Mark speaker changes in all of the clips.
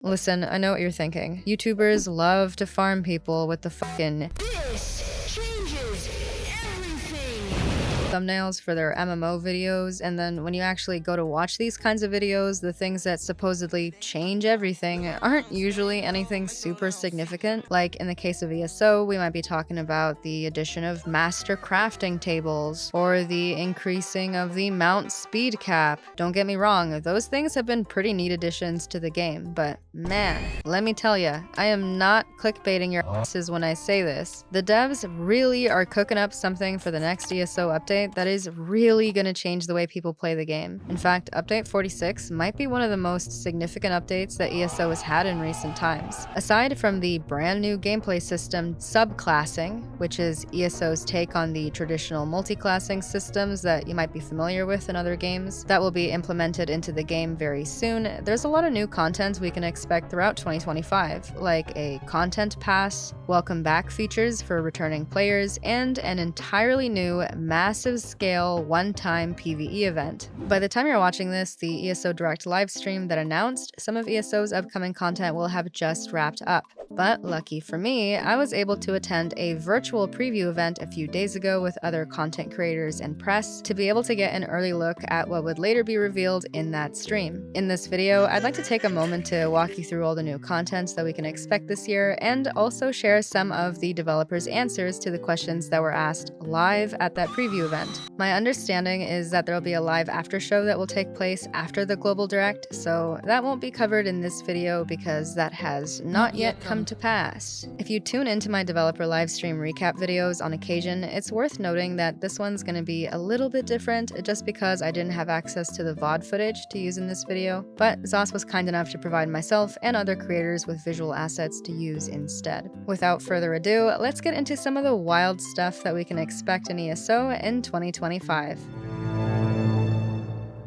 Speaker 1: Listen, I know what you're thinking. YouTubers love to farm people with the fucking
Speaker 2: This changes everything!
Speaker 1: thumbnails for their MMO videos, and then when you actually go to watch these kinds of videos, the things that supposedly change everything aren't usually anything super significant. Like in the case of ESO, we might be talking about the addition of master crafting tables, or the increasing of the mount speed cap. Don't get me wrong, those things have been pretty neat additions to the game, but man, let me tell ya, I am not clickbaiting your asses when I say this. The devs really are cooking up something for the next ESO update that is really gonna change the way people play the game. In fact, Update 46 might be one of the most significant updates that ESO has had in recent times. Aside from the brand new gameplay system Subclassing, which is ESO's take on the traditional multiclassing systems that you might be familiar with in other games, that will be implemented into the game very soon, there's a lot of new content we can expect throughout 2025, like a content pass, welcome back features for returning players, and an entirely new, massive scale, one-time PvE event. By the time you're watching this, the ESO Direct livestream that announced some of ESO's upcoming content will have just wrapped up. But lucky for me, I was able to attend a virtual preview event a few days ago with other content creators and press to be able to get an early look at what would later be revealed in that stream. In this video, I'd like to take a moment to walk you through all the new content that we can expect this year, and also share some of the developers' answers to the questions that were asked live at that preview event. My understanding is that there will be a live after show that will take place after the Global Direct, so that won't be covered in this video because that has not yet come to pass. If you tune into my developer livestream recap videos on occasion, it's worth noting that this one's going to be a little bit different just because I didn't have access to the VOD footage to use in this video, but Zos was kind enough to provide myself and other creators with visual assets to use instead. Without further ado, let's get into some of the wild stuff that we can expect in ESO in 2025.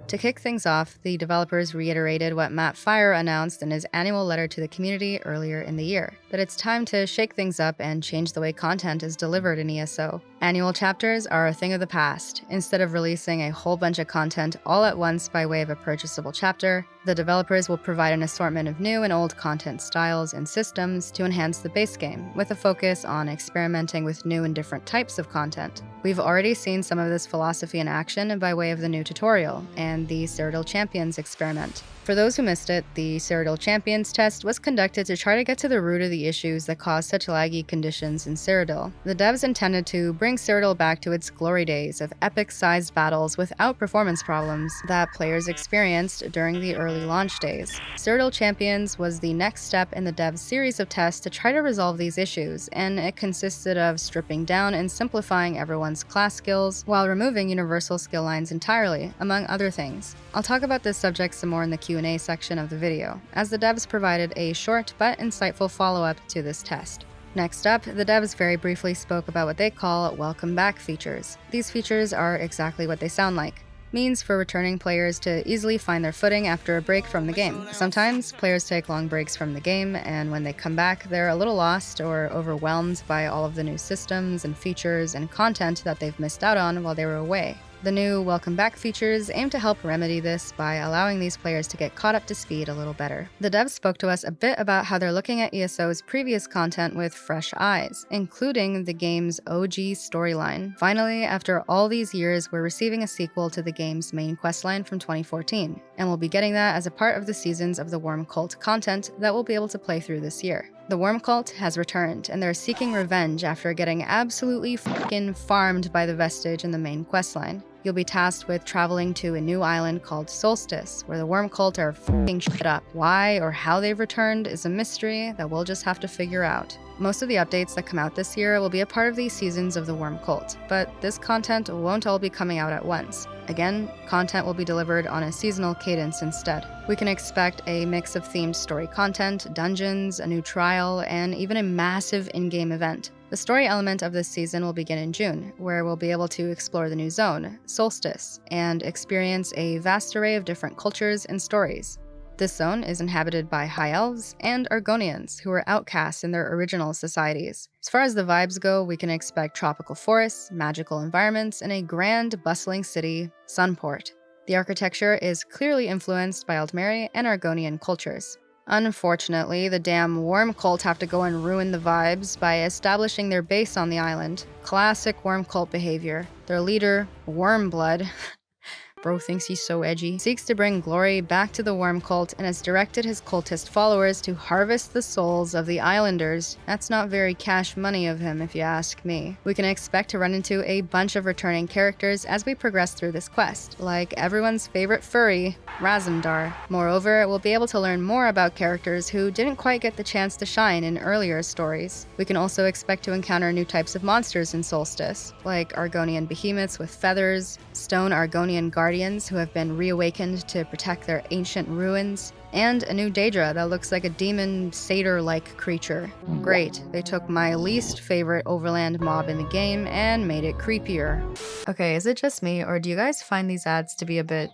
Speaker 1: To kick things off, the developers reiterated what Matt Fire announced in his annual letter to the community earlier in the year, that it's time to shake things up and change the way content is delivered in ESO. Annual chapters are a thing of the past. Instead of releasing a whole bunch of content all at once by way of a purchasable chapter, the developers will provide an assortment of new and old content styles and systems to enhance the base game, with a focus on experimenting with new and different types of content. We've already seen some of this philosophy in action by way of the new tutorial and the Cyrodiil Champions experiment. For those who missed it, the Cyrodiil Champions test was conducted to try to get to the root of the issues that caused such laggy conditions in Cyrodiil. The devs intended to bring Cyrodiil back to its glory days of epic-sized battles without performance problems that players experienced during the early launch days. Cyrodiil Champions was the next step in the devs' series of tests to try to resolve these issues, and it consisted of stripping down and simplifying everyone's class skills while removing universal skill lines entirely, among other things. I'll talk about this subject some more in the Q&A section of the video, as the devs provided a short but insightful follow-up to this test. Next up, the devs very briefly spoke about what they call welcome back features. These features are exactly what they sound like. Means for returning players to easily find their footing after a break from the game. Sometimes, players take long breaks from the game, and when they come back, they're a little lost or overwhelmed by all of the new systems and features and content that they've missed out on while they were away. The new welcome back features aim to help remedy this by allowing these players to get caught up to speed a little better. The devs spoke to us a bit about how they're looking at ESO's previous content with fresh eyes, including the game's OG storyline. Finally, after all these years, we're receiving a sequel to the game's main questline from 2014, and we'll be getting that as a part of the seasons of the Worm Cult content that we'll be able to play through this year. The Worm Cult has returned, and they're seeking revenge after getting absolutely f***ing farmed by the Vestige in the main questline. You'll be tasked with traveling to a new island called Solstice, where the Worm Cult are f***ing shit up. Why or how they've returned is a mystery that we'll just have to figure out. Most of the updates that come out this year will be a part of these seasons of the Worm Cult, but this content won't all be coming out at once. Again, content will be delivered on a seasonal cadence instead. We can expect a mix of themed story content, dungeons, a new trial, and even a massive in-game event. The story element of this season will begin in June, where we'll be able to explore the new zone, Solstice, and experience a vast array of different cultures and stories. This zone is inhabited by High Elves and Argonians, who are outcasts in their original societies. As far as the vibes go, we can expect tropical forests, magical environments, and a grand, bustling city, Sunport. The architecture is clearly influenced by Aldmeri and Argonian cultures. Unfortunately, the damn worm cult have to go and ruin the vibes by establishing their base on the island. Classic worm cult behavior. Their leader, Wormblood, bro thinks he's so edgy, seeks to bring glory back to the worm cult and has directed his cultist followers to harvest the souls of the islanders. That's not very cash money of him, if you ask me. We can expect to run into a bunch of returning characters as we progress through this quest, like everyone's favorite furry, Razumdar. Moreover, we'll be able to learn more about characters who didn't quite get the chance to shine in earlier stories. We can also expect to encounter new types of monsters in Solstice, like Argonian behemoths with feathers, stone Argonian guardians who have been reawakened to protect their ancient ruins, and a new Daedra that looks like a demon satyr-like creature. Great, they took my least favorite overland mob in the game and made it creepier. Okay, is it just me, or do you guys find these ads to be a bit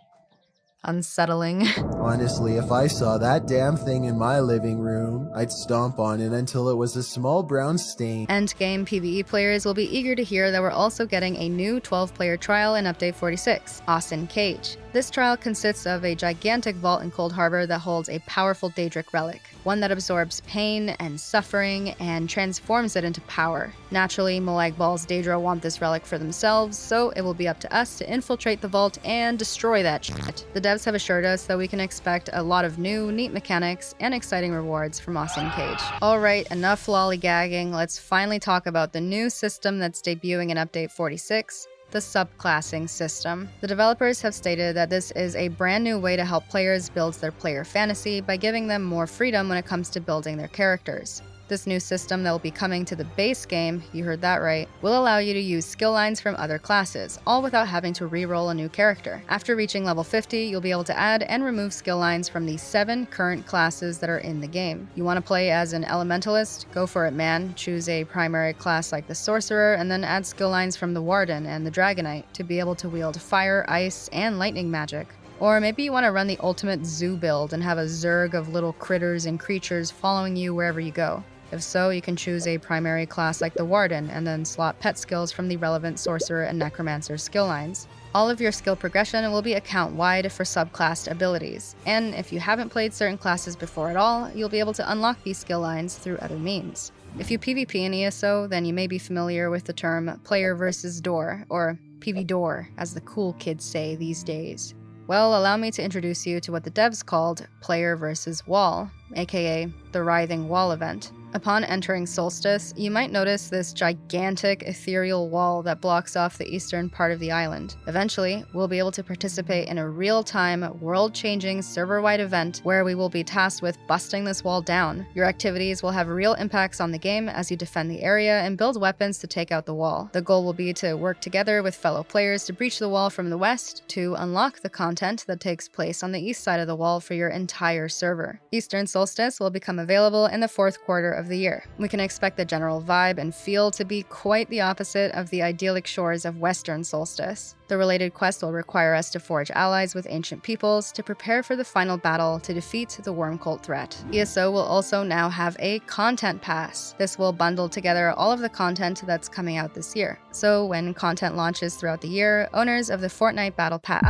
Speaker 1: unsettling?
Speaker 3: Honestly, if I saw that damn thing in my living room, I'd stomp on it until it was a small brown stain.
Speaker 1: Endgame PvE players will be eager to hear that we're also getting a new 12-player trial in Update 46, Austin Cage. This trial consists of a gigantic vault in Cold Harbor that holds a powerful Daedric relic, one that absorbs pain and suffering and transforms it into power. Naturally, Molag Bal's Daedra want this relic for themselves, so it will be up to us to infiltrate the vault and destroy that shit. The devs have assured us that we can expect a lot of new, neat mechanics and exciting rewards from Austin Cage. Alright, enough lollygagging, let's finally talk about the new system that's debuting in Update 46, the subclassing system. The developers have stated that this is a brand new way to help players build their player fantasy by giving them more freedom when it comes to building their characters. This new system that will be coming to the base game, you heard that right, will allow you to use skill lines from other classes, all without having to re-roll a new character. After reaching level 50, you'll be able to add and remove skill lines from the 7 current classes that are in the game. You want to play as an elementalist? Go for it, man. Choose a primary class like the sorcerer, and then add skill lines from the warden and the dragonite to be able to wield fire, ice, and lightning magic. Or maybe you want to run the ultimate zoo build and have a zerg of little critters and creatures following you wherever you go. If so, you can choose a primary class like the Warden, and then slot pet skills from the relevant Sorcerer and Necromancer skill lines. All of your skill progression will be account-wide for subclassed abilities, and if you haven't played certain classes before at all, you'll be able to unlock these skill lines through other means. If you PvP in ESO, then you may be familiar with the term player versus door, or PvDoor, as the cool kids say these days. Well, allow me to introduce you to what the devs called Player versus Wall, aka the Writhing Wall event. Upon entering Solstice, you might notice this gigantic ethereal wall that blocks off the eastern part of the island. Eventually, we'll be able to participate in a real-time, world-changing, server-wide event where we will be tasked with busting this wall down. Your activities will have real impacts on the game as you defend the area and build weapons to take out the wall. The goal will be to work together with fellow players to breach the wall from the west to unlock the content that takes place on the east side of the wall for your entire server. Eastern Solstice will become available in the 4th quarter of the year. We can expect the general vibe and feel to be quite the opposite of the idyllic shores of Western Solstice. The related quest will require us to forge allies with ancient peoples to prepare for the final battle to defeat the worm cult threat. ESO will also now have a content pass. This will bundle together all of the content that's coming out this year. So when content launches throughout the year, owners of the Fortnite Battle Pass,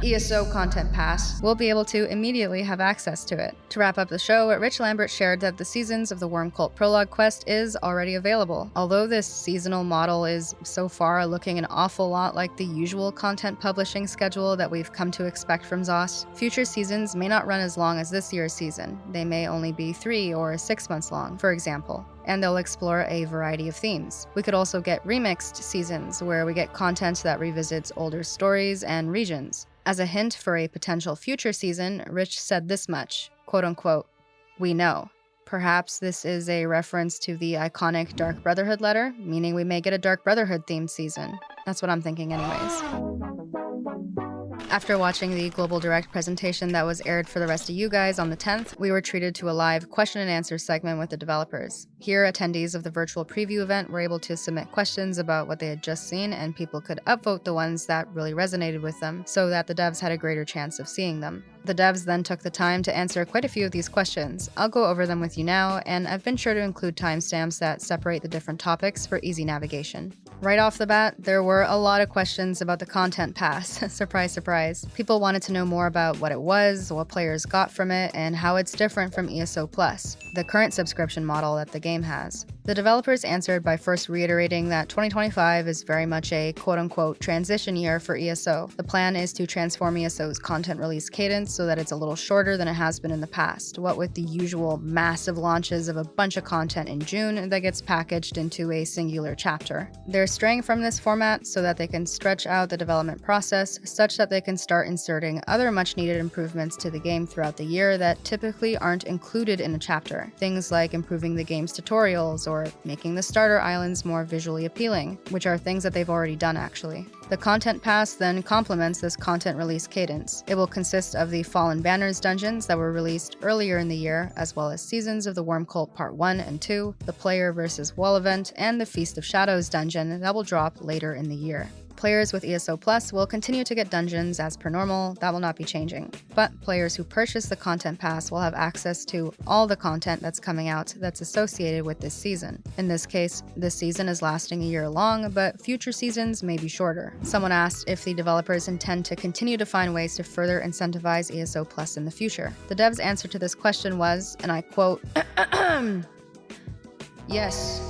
Speaker 1: ESO Content Pass, will be able to immediately have access to it. To wrap up the show, Rich Lambert shared that the Seasons of the Worm Cult Prologue quest is already available. Although this seasonal model is so far looking an awful lot like the usual content publishing schedule that we've come to expect from ZOS, future seasons may not run as long as this year's season. They may only be 3 or 6 months long, for example, and they'll explore a variety of themes. We could also get remixed seasons, where we get content that revisits older stories and regions. As a hint for a potential future season, Rich said this much, quote-unquote, "We know." Perhaps this is a reference to the iconic Dark Brotherhood letter, meaning we may get a Dark Brotherhood-themed season. That's what I'm thinking anyways. After watching the Global Direct presentation that was aired for the rest of you guys on the 10th, we were treated to a live question and answer segment with the developers. Here, attendees of the virtual preview event were able to submit questions about what they had just seen, and people could upvote the ones that really resonated with them, so that the devs had a greater chance of seeing them. The devs then took the time to answer quite a few of these questions. I'll go over them with you now, and I've been sure to include timestamps that separate the different topics for easy navigation. Right off the bat, there were a lot of questions about the content pass. Surprise, surprise. People wanted to know more about what it was, what players got from it, and how it's different from ESO Plus, the current subscription model that the game has. The developers answered by first reiterating that 2025 is very much a quote-unquote transition year for ESO. The plan is to transform ESO's content release cadence so that it's a little shorter than it has been in the past, what with the usual massive launches of a bunch of content in June that gets packaged into a singular chapter. They're straying from this format so that they can stretch out the development process such that they can start inserting other much-needed improvements to the game throughout the year that typically aren't included in a chapter. Things like improving the game's tutorials or making the starter islands more visually appealing, which are things that they've already done actually. The content pass then complements this content release cadence. It will consist of the Fallen Banners dungeons that were released earlier in the year, as well as Seasons of the Worm Cult Part 1 and 2, the Player vs. Wall event, and the Feast of Shadows dungeon that will drop later in the year. Players with ESO Plus will continue to get dungeons as per normal, that will not be changing. But players who purchase the content pass will have access to all the content that's coming out that's associated with this season. In this case, this season is lasting a year long, but future seasons may be shorter. Someone asked if the developers intend to continue to find ways to further incentivize ESO Plus in the future. The devs' answer to this question was, and I quote, "Yes."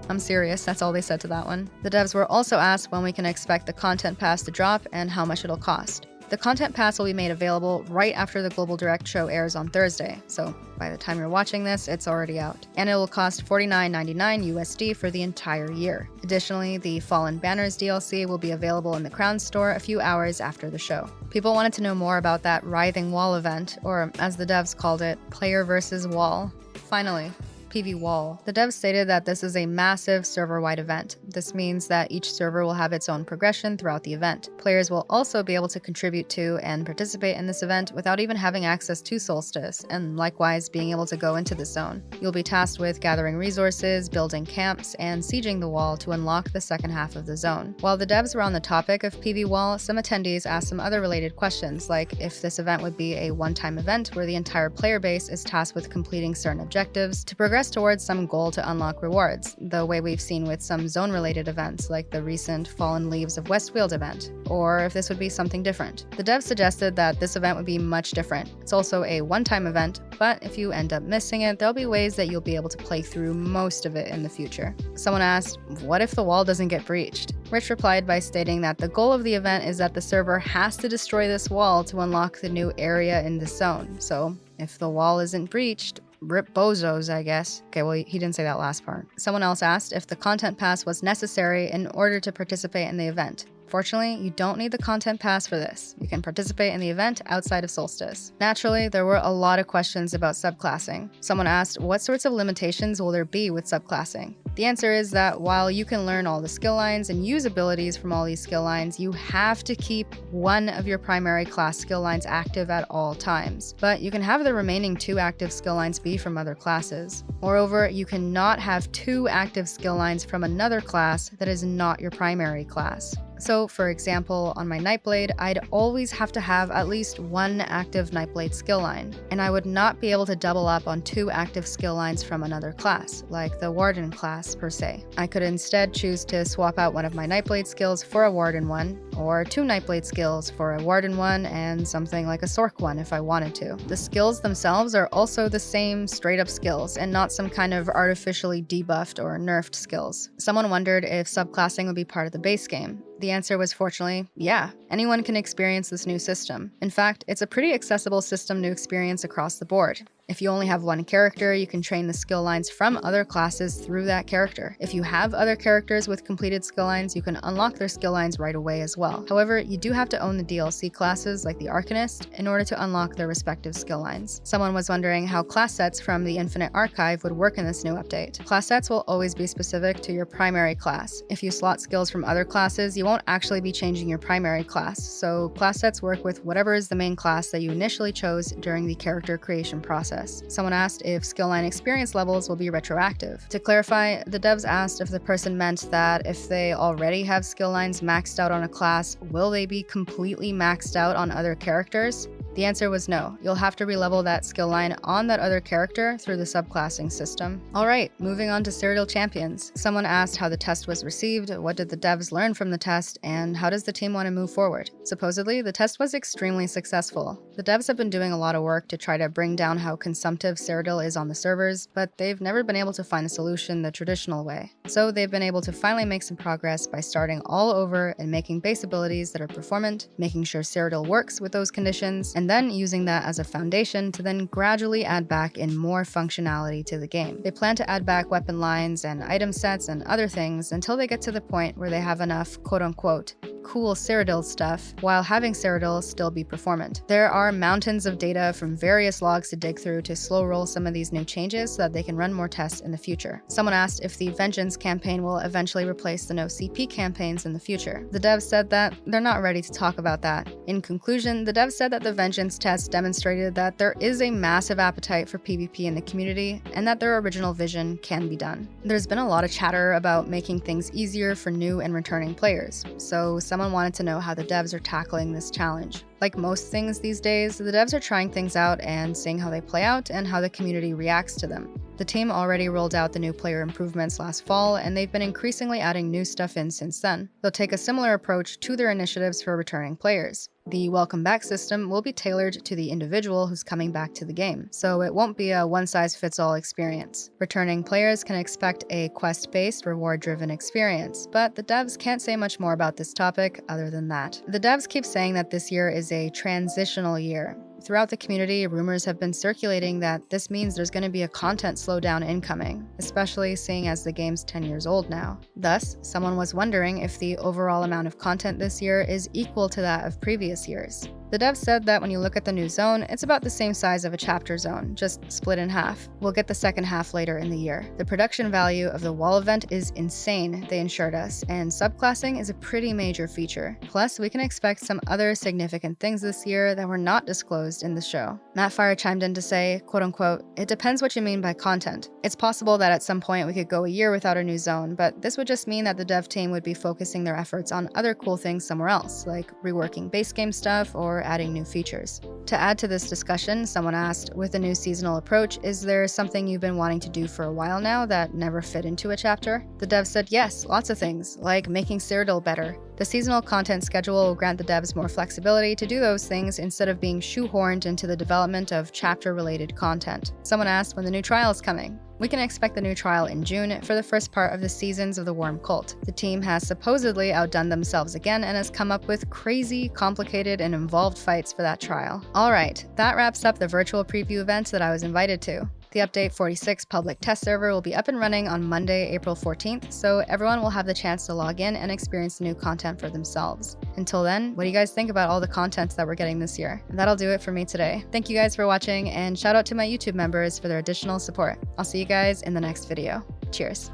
Speaker 1: I'm serious, that's all they said to that one. The devs were also asked when we can expect the content pass to drop and how much it'll cost. The content pass will be made available right after the Global Direct show airs on Thursday, so by the time you're watching this, it's already out. And it will cost $49.99 USD for the entire year. Additionally, the Fallen Banners DLC will be available in the Crown Store a few hours after the show. People wanted to know more about that Writhing Wall event, or as the devs called it, Player vs. Wall. Finally. PV Wall. The devs stated that this is a massive server-wide event. This means that each server will have its own progression throughout the event. Players will also be able to contribute to and participate in this event without even having access to Solstice, and likewise being able to go into the zone. You'll be tasked with gathering resources, building camps, and sieging the wall to unlock the second half of the zone. While the devs were on the topic of PV Wall, some attendees asked some other related questions, like if this event would be a one-time event where the entire player base is tasked with completing certain objectives to progress towards some goal to unlock rewards, the way we've seen with some zone-related events like the recent Fallen Leaves of Westfield event, or if this would be something different. The devs suggested that this event would be much different. It's also a one-time event, but if you end up missing it, there'll be ways that you'll be able to play through most of it in the future. Someone asked, what if the wall doesn't get breached? Rich replied by stating that the goal of the event is that the server has to destroy this wall to unlock the new area in the zone, so if the wall isn't breached, rip bozos, I guess. Okay, well, he didn't say that last part. Someone else asked if the content pass was necessary in order to participate in the event. Fortunately, you don't need the content pass for this. You can participate in the event outside of Solstice. Naturally, there were a lot of questions about subclassing. Someone asked, what sorts of limitations will there be with subclassing? The answer is that while you can learn all the skill lines and use abilities from all these skill lines, you have to keep one of your primary class skill lines active at all times. But you can have the remaining 2 active skill lines be from other classes. Moreover, you cannot have 2 active skill lines from another class that is not your primary class. So, for example, on my Nightblade, I'd always have to have at least 1 active Nightblade skill line, and I would not be able to double up on 2 active skill lines from another class, like the Warden class per se. I could instead choose to swap out one of my Nightblade skills for a Warden one, or 2 Nightblade skills for a Warden one and something like a Sork one if I wanted to. The skills themselves are also the same straight up skills, and not some kind of artificially debuffed or nerfed skills. Someone wondered if subclassing would be part of the base game. The answer was fortunately, yeah. Anyone can experience this new system. In fact, it's a pretty accessible system to experience across the board. If you only have one character, you can train the skill lines from other classes through that character. If you have other characters with completed skill lines, you can unlock their skill lines right away as well. However, you do have to own the DLC classes like the Arcanist in order to unlock their respective skill lines. Someone was wondering how class sets from the Infinite Archive would work in this new update. Class sets will always be specific to your primary class. If you slot skills from other classes, you won't actually be changing your primary class, so class sets work with whatever is the main class that you initially chose during the character creation process. Someone asked if skill line experience levels will be retroactive. To clarify, the devs asked if the person meant that if they already have skill lines maxed out on a class, will they be completely maxed out on other characters? The answer was no. You'll have to relevel that skill line on that other character through the subclassing system. Alright, moving on to Cyrodiil Champions. Someone asked how the test was received, what did the devs learn from the test, and how does the team want to move forward? Supposedly, the test was extremely successful. The devs have been doing a lot of work to try to bring down how consumptive Cyrodiil is on the servers, but they've never been able to find a solution the traditional way. So they've been able to finally make some progress by starting all over and making base abilities that are performant, making sure Cyrodiil works with those conditions, and then using that as a foundation to then gradually add back in more functionality to the game. They plan to add back weapon lines and item sets and other things until they get to the point where they have enough quote-unquote cool Cyrodiil stuff while having Cyrodiil still be performant. There are mountains of data from various logs to dig through to slow roll some of these new changes so that they can run more tests in the future. Someone asked if the Vengeance campaign will eventually replace the no CP campaigns in the future. The devs said that they're not ready to talk about that. In conclusion, the devs said that the Vengeance test demonstrated that there is a massive appetite for PvP in the community and that their original vision can be done. There's been a lot of chatter about making things easier for new and returning players, so someone wanted to know how the devs are tackling this challenge. Like most things these days, the devs are trying things out and seeing how they play out and how the community reacts to them. The team already rolled out the new player improvements last fall, and they've been increasingly adding new stuff in since then. They'll take a similar approach to their initiatives for returning players. The welcome back system will be tailored to the individual who's coming back to the game, so it won't be a one-size-fits-all experience. Returning players can expect a quest-based, reward-driven experience, but the devs can't say much more about this topic other than that. The devs keep saying that this year is a transitional year. Throughout the community, rumors have been circulating that this means there's going to be a content slowdown incoming, especially seeing as the game's 10 years old now. Thus, someone was wondering if the overall amount of content this year is equal to that of previous years. The devs said that when you look at the new zone, it's about the same size of a chapter zone, just split in half. We'll get the second half later in the year. The production value of the wall event is insane, they assured us, and subclassing is a pretty major feature. Plus, we can expect some other significant things this year that were not disclosed in the show. Matt Fire chimed in to say, quote-unquote, "It depends what you mean by content. It's possible that at some point we could go a year without a new zone, but this would just mean that the dev team would be focusing their efforts on other cool things somewhere else, like reworking base game stuff or adding new features." To add to this discussion, someone asked, with the new seasonal approach, is there something you've been wanting to do for a while now that never fit into a chapter? The devs said yes, lots of things, like making Cyrodiil better. The seasonal content schedule will grant the devs more flexibility to do those things instead of being shoehorned into the development of chapter-related content. Someone asked when the new trial is coming. We can expect the new trial in June for the first part of the Seasons of the Worm Cult. The team has supposedly outdone themselves again and has come up with crazy, complicated, and involved fights for that trial. Alright, that wraps up the virtual preview event that I was invited to. The Update 46 public test server will be up and running on Monday, April 14th, so everyone will have the chance to log in and experience the new content for themselves. Until then, what do you guys think about all the content that we're getting this year? And that'll do it for me today. Thank you guys for watching, and shout out to my YouTube members for their additional support. I'll see you guys in the next video. Cheers.